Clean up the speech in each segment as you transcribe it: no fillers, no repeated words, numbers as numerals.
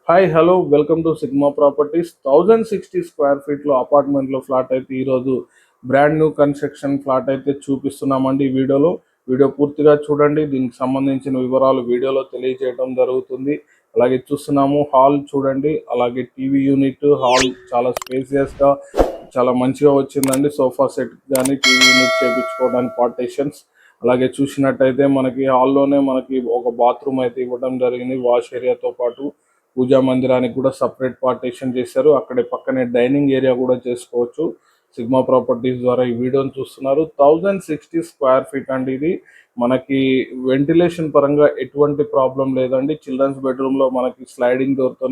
Hi hello welcome to Sigma Properties 1060 square ఫీట్లో అపార్ట్మెంట్లో flat అయితే ఈరోజు బ్రాండ్ న్యూ కన్స్ట్రక్షన్ ఫ్లాట్ అయితే చూపిస్తున్నామండి. ఈ వీడియో పూర్తిగా చూడండి. దీనికి సంబంధించిన వివరాలు వీడియోలో తెలియజేయడం జరుగుతుంది. అలాగే చూస్తున్నాము హాల్ చూడండి, అలాగే టీవీ యూనిట్ హాల్ చాలా స్పేసియస్గా చాలా మంచిగా వచ్చిందండి. సోఫా సెట్ కానీ టీవీ యూనిట్ చేయించుకోవడానికి పార్టీషన్స్, అలాగే చూసినట్టయితే మనకి హాల్లోనే మనకి ఒక బాత్రూమ్ అయితే ఇవ్వడం జరిగింది. వాష్ ఏరియాతో పాటు పూజా మందిరానికి కూడా సపరేట్ పార్టీషన్ చేశారు. అక్కడే పక్కనే డైనింగ్ ఏరియా కూడా చేసుకోవచ్చు. సిగ్మా ప్రాపర్టీస్ ద్వారా ఈ వీడియోని చూస్తున్నారు. 1060 స్క్వేర్ ఫీట్ అండి. ఇది మనకి వెంటిలేషన్ పరంగా ఎటువంటి ప్రాబ్లం లేదండి. చిల్డ్రన్స్ బెడ్రూమ్లో మనకి స్లైడింగ్ డోర్తో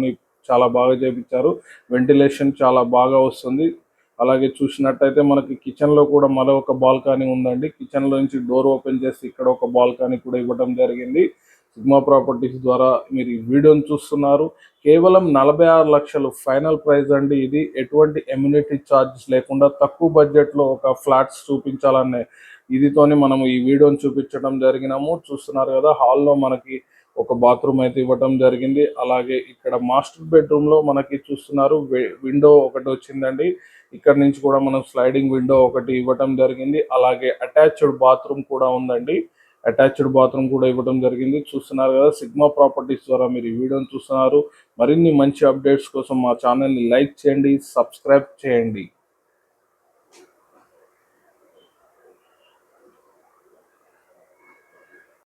చాలా బాగా చేపించారు. వెంటిలేషన్ చాలా బాగా వస్తుంది. అలాగే చూసినట్టయితే మనకి కిచెన్లో కూడా మరో ఒక బాల్కనీ ఉందండి. కిచెన్లో నుంచి డోర్ ఓపెన్ చేసి ఇక్కడ ఒక బాల్కనీ కూడా ఇవ్వడం జరిగింది. సిగ్మా ప్రాపర్టీస్ ద్వారా మీరు ఈ వీడియోని చూస్తున్నారు. కేవలం 46 లక్షలు ఫైనల్ ప్రైస్ అండి. ఇది ఎటువంటి ఎమ్యూనిటీ ఛార్జెస్ లేకుండా తక్కువ బడ్జెట్లో ఒక ఫ్లాట్స్ చూపించాలనే ఇదితోని మనము ఈ వీడియోని చూపించడం జరిగినాము. చూస్తున్నారు కదా, హాల్లో మనకి ఒక బాత్రూమ్ అయితే ఇవ్వడం జరిగింది. అలాగే ఇక్కడ మాస్టర్ బెడ్రూమ్లో మనకి చూస్తున్నారు విండో ఒకటి వచ్చిందండి. ఇక్కడ నుంచి కూడా మనం స్లైడింగ్ విండో ఒకటి ఇవ్వడం జరిగింది. అలాగే అటాచ్డ్ బాత్రూమ్ కూడా ఉందండి. అటాచ్డ్ బాత్రూమ్ కూడా ఇవ్వడం జరిగింది. చూస్తున్నారు కదా, సిగ్మా ప్రాపర్టీస్ ద్వారా మీరు ఈ వీడియోని చూస్తున్నారు. మరిన్ని మంచి అప్డేట్స్ కోసం మా ఛానల్ని లైక్ చేయండి, సబ్స్క్రైబ్ చేయండి.